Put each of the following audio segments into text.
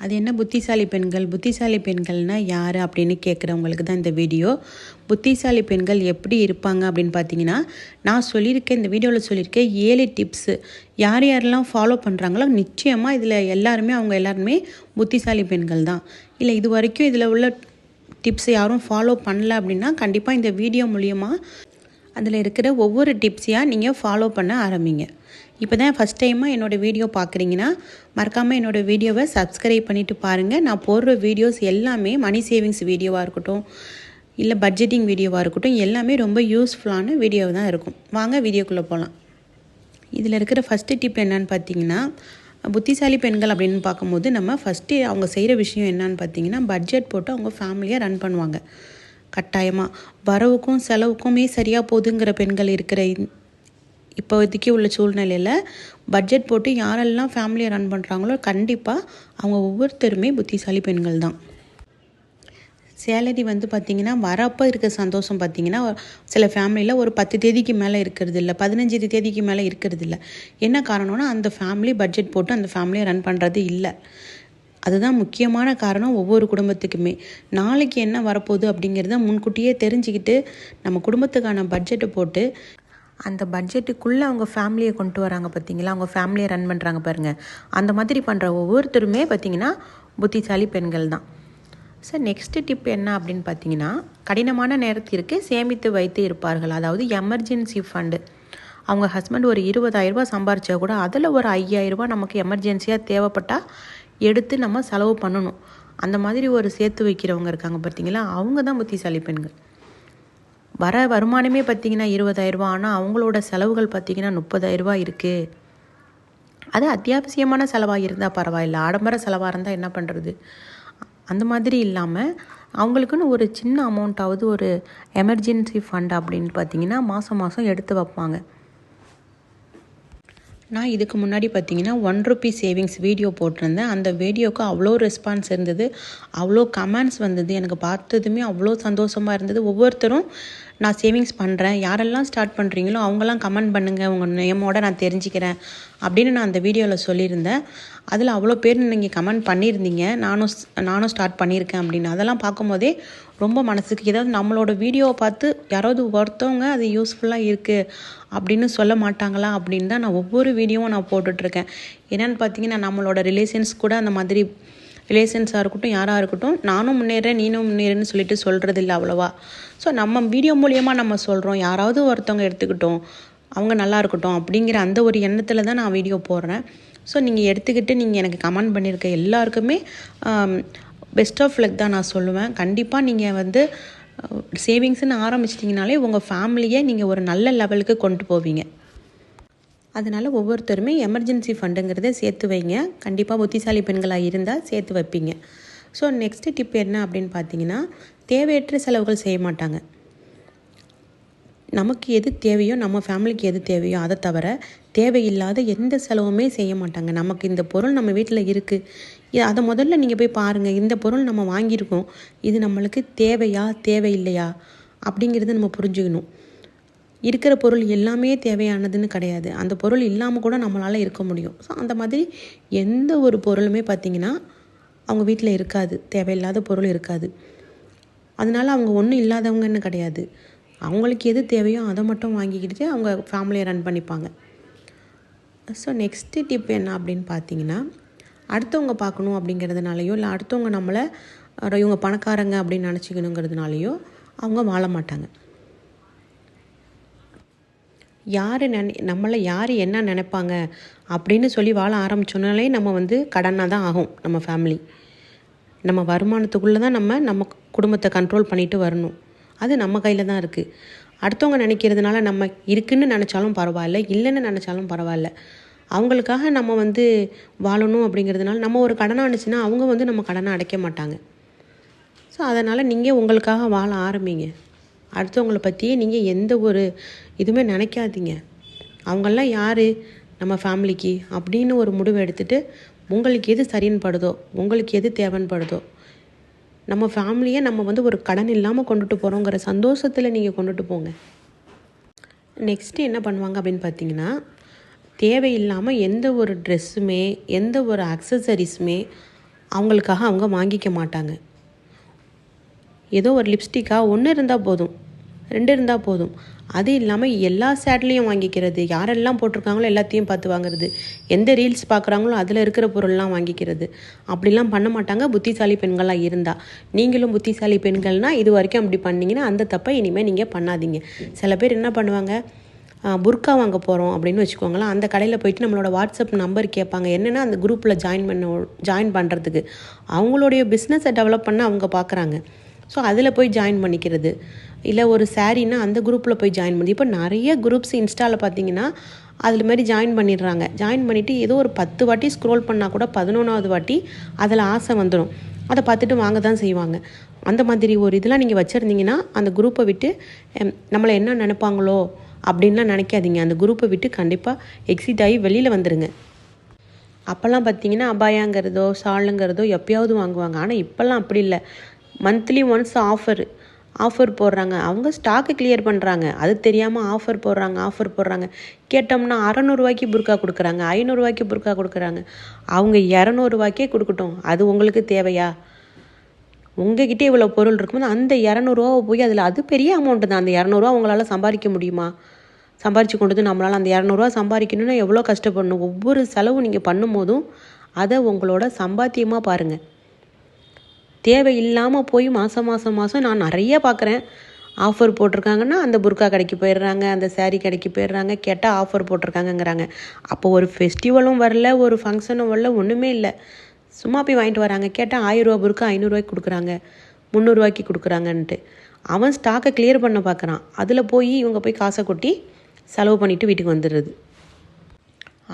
அது என்ன புத்திசாலி பெண்கள்? புத்திசாலி பெண்கள்னால் யார் அப்படின்னு கேட்குறவங்களுக்கு தான் இந்த வீடியோ. புத்திசாலி பெண்கள் எப்படி இருப்பாங்க அப்படின்னு பார்த்தீங்கன்னா, நான் சொல்லியிருக்கேன், இந்த வீடியோவில் சொல்லியிருக்கேன் 7 டிப்ஸு. யார் யாரெல்லாம் ஃபாலோ பண்ணுறாங்களோ நிச்சயமாக இதில் அவங்க எல்லாருமே புத்திசாலி பெண்கள் தான். இல்லை இது வரைக்கும் இதில் உள்ள டிப்ஸ் யாரும் ஃபாலோ பண்ணல அப்படின்னா கண்டிப்பாக இந்த வீடியோ மூலியமாக அதில் இருக்கிற ஒவ்வொரு டிப்ஸையாக நீங்கள் ஃபாலோ பண்ண ஆரம்பிங்க. இப்போ தான் ஃபஸ்ட் டைமாக என்னோடய வீடியோ பார்க்குறீங்கன்னா மறக்காமல் என்னோடய வீடியோவை சப்ஸ்கிரைப் பண்ணிவிட்டு பாருங்கள். நான் போடுற வீடியோஸ் எல்லாமே மணி சேவிங்ஸ் வீடியோவாக இருக்கட்டும், இல்லை பட்ஜெட்டிங் வீடியோவாக இருக்கட்டும், எல்லாமே ரொம்ப யூஸ்ஃபுல்லான வீடியோ தான் இருக்கும். வாங்க வீடியோக்குள்ளே போகலாம். இதில் இருக்கிற ஃபஸ்ட்டு டிப் என்னன்னு பார்த்தீங்கன்னா, புத்திசாலி பெண்கள் அப்படின்னு பார்க்கும்போது நம்ம ஃபஸ்ட்டு அவங்க செய்கிற விஷயம் என்னன்னு பார்த்தீங்கன்னா, பட்ஜெட் போட்டு அவங்க ஃபேமிலியை ரன் பண்ணுவாங்க. கட்டாயமாக வரவுக்கும் செலவுக்குமே சரியாக போகுதுங்கிற பெண்கள் இருக்கிற இப்போதைக்கு உள்ள சூழ்நிலையில் பட்ஜெட் போட்டு யாரெல்லாம் ஃபேமிலியை ரன் பண்ணுறாங்களோ கண்டிப்பாக அவங்க ஒவ்வொருத்தருமே புத்திசாலி பெண்கள் தான். சேலரி பார்த்திங்கன்னா வரப்போ இருக்க சந்தோஷம் பார்த்திங்கன்னா சில ஃபேமிலியில் ஒரு 10 தேதிக்கு மேலே இருக்கிறது இல்லை, 15 தேதிக்கு மேலே இருக்கிறது இல்லை. என்ன காரணம்னா அந்த ஃபேமிலி பட்ஜெட் போட்டு அந்த ஃபேமிலியை ரன் பண்ணுறது இல்லை. அதுதான் முக்கியமான காரணம். ஒவ்வொரு குடும்பத்துக்குமே நாளைக்கு என்ன வரப்போகுது அப்படிங்கிறத முன்கூட்டியே தெரிஞ்சுக்கிட்டு நம்ம குடும்பத்துக்கான பட்ஜெட்டை போட்டு அந்த பட்ஜெட்டுக்குள்ளே அவங்க ஃபேமிலியை கொண்டு வராங்க பார்த்திங்களா, அவங்க ஃபேமிலியை ரன் பண்ணுறாங்க பாருங்கள். அந்த மாதிரி பண்ணுற ஒவ்வொருத்தருமே பார்த்திங்கன்னா புத்திசாலி பெண்கள் தான். சார் நெக்ஸ்ட்டு டிப் என்ன அப்படின்னு பார்த்தீங்கன்னா, கடினமான நேரத்திற்கு சேமித்து வைத்து இருப்பார்கள். அதாவது எமர்ஜென்சி ஃபண்டு. அவங்க ஹஸ்பண்ட் ஒரு 20,000 சம்பாரிச்சா கூட அதில் ஒரு 5,000 நமக்கு எமர்ஜென்சியாக தேவைப்பட்டால் எடுத்து நம்ம செலவு பண்ணணும். அந்த மாதிரி ஒரு சேர்த்து வைக்கிறவங்க இருக்காங்க பார்த்திங்களா, அவங்க தான் புத்திசாலி பெண்கள். வர வருமானமே பார்த்திங்கன்னா 20,000, ஆனால் அவங்களோட செலவுகள் பார்த்திங்கன்னா 30,000 இருக்குது. அது அத்தியாவசியமான செலவாக இருந்தால் பரவாயில்ல, ஆடம்பர செலவாக இருந்தால் என்ன பண்ணுறது? அந்த மாதிரி இல்லாமல் அவங்களுக்குன்னு ஒரு சின்ன அமௌண்ட்டாவது ஒரு எமர்ஜென்சி ஃபண்ட் அப்படின்னு பார்த்திங்கன்னா மாதம் எடுத்து வைப்பாங்க. நான் இதுக்கு முன்னாடி பார்த்தீங்கன்னா ₹1 சேவிங்ஸ் வீடியோ போட்டிருந்தேன். அந்த வீடியோவுக்கு அவ்வளோ ரெஸ்பான்ஸ் இருந்தது, அவ்வளோ கமெண்ட்ஸ் வந்தது. எனக்கு பார்த்ததுமே அவ்வளோ சந்தோஷமாக இருந்தது. ஒவ்வொருத்தரும் நான் சேவிங்ஸ் பண்ணுறேன், யாரெல்லாம் ஸ்டார்ட் பண்ணுறீங்களோ அவங்கெல்லாம் கமெண்ட் பண்ணுங்கள், உங்கள் நேமோட நான் தெரிஞ்சுக்கிறேன் அப்படின்னு நான் அந்த வீடியோவில் சொல்லியிருந்தேன். அதில் அவ்வளோ பேர் நீங்கள் கமெண்ட் பண்ணியிருந்தீங்க, நானும் ஸ்டார்ட் பண்ணியிருக்கேன் அப்படின்னு. அதெல்லாம் பார்க்கும்போதே ரொம்ப மனசுக்கு ஏதாவது நம்மளோட வீடியோவை பார்த்து யாராவது ஒருத்தவங்க அது யூஸ்ஃபுல்லாக இருக்குது அப்படின்னு சொல்ல மாட்டாங்களா அப்படின்னு தான் நான் ஒவ்வொரு வீடியோவும் நான் போட்டுட்ருக்கேன். என்னென்னு பார்த்தீங்கன்னா நம்மளோட ரிலேஷன்ஸ் கூட அந்த மாதிரி ரிலேஷன்ஸாக இருக்கட்டும், யாராக இருக்கட்டும், நானும் முன்னேறேன் நீனும் முன்னேறேன்னு சொல்லிட்டு சொல்கிறது இல்லை அவ்வளோவா. ஸோ நம்ம வீடியோ மூலியமாக நம்ம சொல்கிறோம், யாராவது ஒருத்தவங்க எடுத்துக்கிட்டோம், அவங்க நல்லா இருக்கட்டும் அப்படிங்கிற அந்த ஒரு எண்ணத்தில் தான் நான் வீடியோ போடுறேன். ஸோ நீங்கள் எடுத்துக்கிட்டு நீங்கள் எனக்கு கமெண்ட் பண்ணியிருக்க எல்லாருக்குமே பெஸ்ட் ஆஃப் லக் தான் நான் சொல்லுவேன். கண்டிப்பாக நீங்கள் சேவிங்ஸ்ன்னு ஆரம்பிச்சிட்டிங்கனாலே உங்கள் ஃபேமிலியை நீங்கள் ஒரு நல்ல லெவலுக்கு கொண்டு போவீங்க. அதனால் ஒவ்வொருத்தருமே எமர்ஜென்சி ஃபண்டுங்கிறத சேர்த்து வைங்க. கண்டிப்பாக புத்திசாலி பெண்களாக இருந்தால் சேர்த்து வைப்பீங்க. ஸோ நெக்ஸ்ட்டு டிப் என்ன அப்படின்னு பார்த்தீங்கன்னா, தேவையற்ற செலவுகள் செய்ய மாட்டாங்க. நமக்கு எது தேவையோ, நம்ம ஃபேமிலிக்கு எது தேவையோ அதை தவிர தேவையில்லாத எந்த செலவுமே செய்ய மாட்டாங்க. நமக்கு இந்த பொருள் நம்ம வீட்டில் இருக்குது, அதை முதல்ல நீங்கள் போய் பாருங்கள். இந்த பொருள் நம்ம வாங்கியிருக்கோம், இது நம்மளுக்கு தேவையா தேவையில்லையா அப்படிங்கிறத நம்ம புரிஞ்சுக்கணும். இருக்கிற பொருள் எல்லாமே தேவையானதுன்னு கிடையாது, அந்த பொருள் இல்லாமல் கூட நம்மளால் இருக்க முடியும். ஸோ அந்த மாதிரி எந்த ஒரு பொருளுமே பார்த்திங்கன்னா அவங்க வீட்டில் இருக்காது, தேவையில்லாத பொருள் இருக்காது. அதனால் அவங்க ஒன்றும் இல்லாதவங்கன்னு கிடையாது. அவங்களுக்கு எது தேவையோ அதை மட்டும் வாங்கிக்கிட்டு அவங்க ஃபேமிலியை ரன் பண்ணிப்பாங்க. ஸோ நெக்ஸ்ட்டு டிப் என்ன அப்படின்னு பார்த்தீங்கன்னா, அடுத்தவங்க பார்க்கணும் அப்படிங்கிறதுனாலையோ இல்லை அடுத்தவங்க நம்மளை இவங்க பணக்காரங்க அப்படின்னு நினச்சிக்கணுங்கிறதுனாலையோ அவங்க வாழ மாட்டாங்க. நம்மளை யார் என்ன நினைப்பாங்க அப்படின்னு சொல்லி வாழ ஆரம்பிச்சோன்னாலே நம்ம கடனாக தான் ஆகும். நம்ம ஃபேமிலி நம்ம வருமானத்துக்குள்ளே தான் நம்ம குடும்பத்தை கண்ட்ரோல் பண்ணிட்டு வரணும். அது நம்ம கையில் தான் இருக்குது. அடுத்தவங்க நினைக்கிறதுனால நம்ம இருக்குன்னு நினச்சாலும் பரவாயில்ல, இல்லைன்னு நினச்சாலும் பரவாயில்ல, அவங்களுக்காக நம்ம வாழணும் அப்படிங்கிறதுனால நம்ம ஒரு கடனாக இருந்துச்சுன்னா அவங்க நம்ம கடனை அடைக்க மாட்டாங்க. ஸோ அதனால் நீங்கள் உங்களுக்காக வாழ ஆரம்பிங்க. அடுத்தவங்களை பற்றியே நீங்கள் எந்த ஒரு இதுவுமே நினைக்காதீங்க. அவங்கெல்லாம் யார் நம்ம ஃபேமிலிக்கு அப்படின்னு ஒரு முடிவு எடுத்துகிட்டு உங்களுக்கு எது சரின்னு படுதோ, உங்களுக்கு எது தேவைப்படுதோ, நம்ம ஃபேமிலியை நம்ம ஒரு கடன் இல்லாமல் கொண்டுட்டு போகிறோங்கிற சந்தோஷத்தில் நீங்கள் கொண்டுட்டு போங்க. நெக்ஸ்ட்டு என்ன பண்ணுவாங்க அப்படின்னு பார்த்தீங்கன்னா, தேவையில்லாமல் எந்த ஒரு ட்ரெஸ்ஸுமே எந்த ஒரு அக்சசரிஸுமே அவங்களுக்காக அவங்க வாங்கிக்க மாட்டாங்க. ஏதோ ஒரு லிப்ஸ்டிக்காக 1 இருந்தால் போதும், 2 இருந்தால் போதும். அது இல்லாமல் எல்லா சேட்லேயும் வாங்கிக்கிறது, யாரெல்லாம் போட்டிருக்காங்களோ எல்லாத்தையும் பார்த்து வாங்குறது, எந்த ரீல்ஸ் பார்க்குறாங்களோ அதில் இருக்கிற பொருள்லாம் வாங்கிக்கிறது. அப்படிலாம் பண்ண மாட்டாங்க புத்திசாலி பெண்களாக இருந்தால். நீங்களும் புத்திசாலி பெண்கள்னால் இது வரைக்கும் அப்படி பண்ணிங்கன்னா அந்த தப்பை இனிமேல் நீங்கள் பண்ணாதீங்க. சில பேர் என்ன பண்ணுவாங்க, புர்கா வாங்க போகிறோம் அப்படின்னு வச்சுக்கோங்களேன், அந்த கடையில் போயிட்டு நம்மளோட வாட்ஸ்அப் நம்பர் கேட்பாங்க. என்னென்னா அந்த குரூப்பில் ஜாயின் பண்ணுறதுக்கு அவங்களுடைய பிஸ்னஸை டெவலப் பண்ண அவங்க பார்க்குறாங்க. ஸோ அதில் போய் ஜாயின் பண்ணிக்கிறது. இல்லை ஒரு சாரீனா அந்த குரூப்பில் போய் ஜாயின் பண்ணி, இப்போ நிறைய குரூப்ஸ் இன்ஸ்டாவில் பார்த்தீங்கன்னா அதில் மாதிரி ஜாயின் பண்ணிடுறாங்க. ஜாயின் பண்ணிவிட்டு ஏதோ ஒரு 10 வாட்டி ஸ்க்ரோல் பண்ணால் கூட 11வது வாட்டி அதில் ஆசை வந்துடும். அதை பார்த்துட்டு வாங்க தான் செய்வாங்க. அந்த மாதிரி ஒரு இதெல்லாம் நீங்கள் வச்சுருந்தீங்கன்னா அந்த குரூப்பை விட்டு நம்மளை என்ன நினைப்பாங்களோ அப்படின்லாம் நினைக்காதீங்க. அந்த குரூப்பை விட்டு கண்டிப்பாக எக்ஸிட் ஆகி வெளியில் வந்துடுங்க. அப்போல்லாம் பார்த்தீங்கன்னா அபாயாங்கிறதோ ஷாலுங்கிறதோ எப்போயாவது வாங்குவாங்க. ஆனால் இப்போல்லாம் அப்படி இல்லை. மந்த்லி ஒன்ஸ் ஆஃபர் போடுறாங்க. அவங்க ஸ்டாக்கு கிளியர் பண்ணுறாங்க, அது தெரியாமல் ஆஃபர் போடுறாங்க. கேட்டோம்னா 600 ரூபாய்க்கு புர்கா கொடுக்குறாங்க, 500 ரூபாய்க்கு புர்கா கொடுக்குறாங்க. அவங்க 200 ரூபாய்க்கே கொடுக்கட்டும், அது உங்களுக்கு தேவையா? உங்ககிட்ட இவ்வளோ பொருள் இருக்கும்போது அந்த 200 ரூபாவை போய் அதில் அது பெரிய அமௌண்ட்டு தான். அந்த 200 ரூபா உங்களால் சம்பாதிக்க முடியுமா? சம்பாரித்து கொண்டு வந்து நம்மளால் அந்த 200 ரூபா சம்பாதிக்கணுன்னா எவ்வளோ கஷ்டப்படணும். ஒவ்வொரு செலவும் நீங்கள் பண்ணும்போதும் அதை உங்களோட சம்பாத்தியமாக பாருங்கள். தேவையில்லாமல் போய் மாதம் நான் நிறைய பார்க்குறேன், ஆஃபர் போட்டிருக்காங்கன்னா அந்த புர்கா கடைக்கு போயிடுறாங்க, அந்த சாரீ கடைக்கு போயிடுறாங்க. கேட்டால் ஆஃபர் போட்டிருக்காங்கங்கிறாங்க. அப்போ ஒரு ஃபெஸ்டிவலும் வரல, ஒரு ஃபங்க்ஷனும் வரல, ஒன்றுமே இல்லை. சும்மா போய் வாங்கிட்டு வராங்க. கேட்டால் 1000 ரூபா புர்கா 500 ரூபாய்க்கு கொடுக்குறாங்க, 300 ரூபாய்க்கு கொடுக்குறாங்கன்ட்டு. அவன் ஸ்டாக்கை கிளியர் பண்ண பார்க்குறான். அதில் போய் இவங்க போய் காசை கொட்டி செலவு பண்ணிவிட்டு வீட்டுக்கு வந்துடுறது.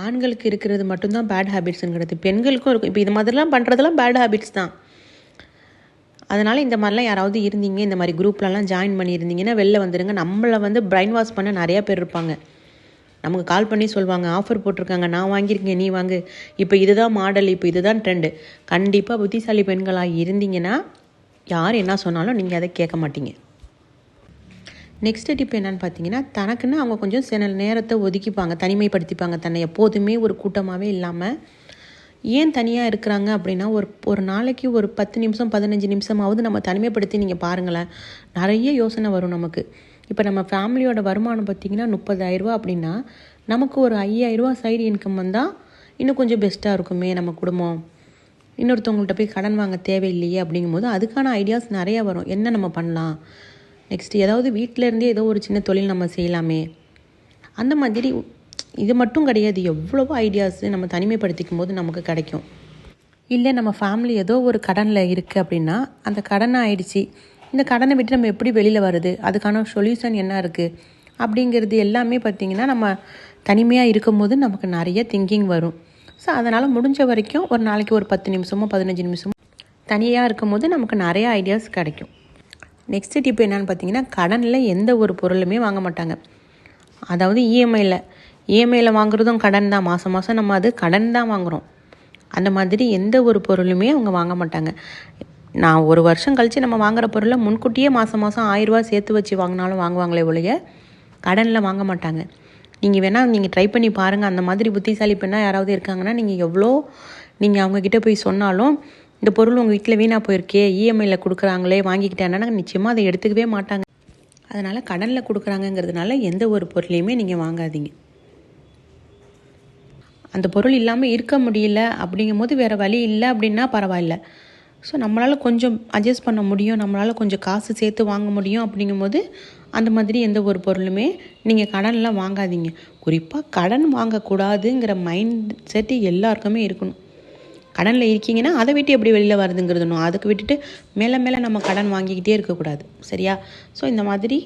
ஆண்களுக்கு இருக்கிறது மட்டும்தான் பேட் ஹேபிட்ஸுங்கிறது பெண்களுக்கும் இருக்கும். இப்போ இது மாதிரிலாம் பண்ணுறதெல்லாம் பேட் ஹேபிட்ஸ் தான். அதனால் இந்த மாதிரிலாம் யாராவது இருந்தீங்க, இந்த மாதிரி குரூப்லலாம் ஜாயின் பண்ணியிருந்தீங்கன்னா வெளில வந்துடுங்க. நம்மளை பிரைன் வாஷ் பண்ண நிறையா பேர் இருப்பாங்க. நமக்கு கால் பண்ணி சொல்லுவாங்க, ஆஃபர் போட்டிருக்காங்க, நான் வாங்கியிருக்கேன், நீ வாங்கு, இப்போ இதுதான் மாடல், இப்போ இதுதான் ட்ரெண்டு. கண்டிப்பாக புத்திசாலி பெண்களாக இருந்தீங்கன்னா யார் என்ன சொன்னாலும் நீங்கள் அதை கேட்க மாட்டீங்க. நெக்ஸ்ட் டிப் என்னென்னு பார்த்தீங்கன்னா, தனக்குன்னு அவங்க கொஞ்சம் சில நேரத்தை ஒதுக்கிப்பாங்க, தனிமைப்படுத்திப்பாங்க. தன்னை எப்போதுமே ஒரு கூட்டமாகவே இல்லாமல் ஏன் தனியாக இருக்கிறாங்க அப்படின்னா, ஒரு நாளைக்கு ஒரு 10 நிமிஷம் 15 நிமிஷமாவது நம்ம தனிமைப்படுத்தி நீங்கள் பாருங்களேன், நிறைய யோசனை வரும் நமக்கு. இப்போ நம்ம ஃபேமிலியோட வருமானம் பார்த்திங்கன்னா 30,000 ரூபா அப்படின்னா, நமக்கு ஒரு 5,000 ரூபா சைடு இன்கம் வந்தால் இன்னும் கொஞ்சம் பெஸ்ட்டாக இருக்குமே நம்ம குடும்பம். இன்னொருத்தவங்கள்ட்ட போய் கடன் வாங்க தேவையில்லையே அப்படிங்கும்போது அதுக்கான ஐடியாஸ் நிறையா வரும். என்ன நம்ம பண்ணலாம், நெக்ஸ்ட்டு ஏதாவது வீட்டிலேருந்தே ஏதோ ஒரு சின்ன தொழில் நம்ம செய்யலாமே, அந்த மாதிரி. இது மட்டும் கிடையாது, எவ்வளவோ ஐடியாஸு நம்ம தனிமைப்படுத்திக்கும் போது நமக்கு கிடைக்கும். இல்லை நம்ம ஃபேமிலி ஏதோ ஒரு கடனில் இருக்குது அப்படின்னா, அந்த கடனை ஆயிடுச்சு, இந்த கடனை விட்டு நம்ம எப்படி வெளியில் வருது, அதுக்கான சொல்யூஷன் என்ன இருக்குது அப்படிங்கிறது எல்லாமே பார்த்திங்கன்னா நம்ம தனிமையாக இருக்கும்போது நமக்கு நிறைய திங்கிங் வரும். ஸோ அதனால் முடிஞ்ச வரைக்கும் ஒரு நாளைக்கு ஒரு 10 நிமிஷமோ 15 நிமிஷமோ தனியாக இருக்கும்போது நமக்கு நிறைய ஐடியாஸ் கிடைக்கும். நெக்ஸ்ட் டிப் என்னென்னு பார்த்தீங்கன்னா, கடனில் எந்த ஒரு பொருளுமே வாங்க மாட்டாங்க. அதாவது இஎம்ஐயில் வாங்குறதும் கடன் தான். மாதம் நம்ம அது கடன் தான் வாங்குகிறோம். அந்த மாதிரி எந்த ஒரு பொருளுமே அவங்க வாங்க மாட்டாங்க. நான் ஒரு வருஷம் கழித்து நம்ம வாங்குகிற பொருளை முன்கூட்டியே மாதம் 1000 ரூபா சேர்த்து வச்சு வாங்கினாலும் வாங்குவாங்களே ஒழிய கடனில் வாங்க மாட்டாங்க. நீங்கள் ட்ரை பண்ணி பாருங்கள். அந்த மாதிரி புத்திசாலி பெண்ணாக யாராவது இருக்காங்கன்னா, நீங்கள் அவங்கக்கிட்ட போய் சொன்னாலும், இந்த பொருள் உங்கள் வீட்டில் வீணாக போயிருக்கே, இஎம்ஐயில் கொடுக்குறாங்களே வாங்கிக்கிட்டேன்னா நிச்சயமாக அதை எடுத்துக்கவே மாட்டாங்க. அதனால் கடனில் கொடுக்குறாங்கங்கிறதுனால எந்த ஒரு பொருளையுமே நீங்கள் வாங்காதீங்க. அந்த பொருள் இல்லாமல் இருக்க முடியல அப்படிங்கும்போது வேறு வழி இல்லை அப்படின்னா பரவாயில்ல. ஸோ நம்மளால் கொஞ்சம் அட்ஜஸ்ட் பண்ண முடியும், நம்மளால் கொஞ்சம் காசு சேர்த்து வாங்க முடியும் அப்படிங்கும்போது அந்த மாதிரி எந்த ஒரு பொருளுமே நீங்கள் கடன்லாம் வாங்காதீங்க. குறிப்பாக கடன் வாங்கக்கூடாதுங்கிற மைண்ட் செட்டு எல்லாருக்குமே இருக்கணும். கடனில் இருக்கீங்கன்னா அதை விட்டு எப்படி வெளியில் வருதுங்கிறதுனும், அதுக்கு விட்டுட்டு மேலே நம்ம கடன் வாங்கிக்கிட்டே இருக்கக்கூடாது. சரியா? ஸோ இந்த மாதிரி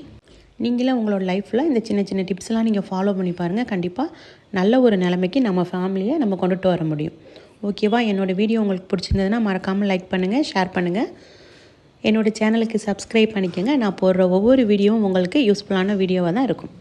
நீங்களும் உங்களோட லைஃப்பில் இந்த சின்ன சின்ன டிப்ஸ்லாம் நீங்கள் ஃபாலோ பண்ணி பாருங்கள். கண்டிப்பாக நல்ல ஒரு நிலைமைக்கு நம்ம ஃபேமிலியை நம்ம கொண்டுட்டு வர முடியும். ஓகேவா? என்னோடய வீடியோ உங்களுக்கு பிடிச்சிருந்ததுன்னா மறக்காமல் லைக் பண்ணுங்கள், ஷேர் பண்ணுங்கள். என்னோடய சேனலுக்கு சப்ஸ்கிரைப் பண்ணிக்கோங்க. நான் போடுற ஒவ்வொரு வீடியோவும் உங்களுக்கு யூஸ்ஃபுல்லான வீடியோவாக தான் இருக்கும்.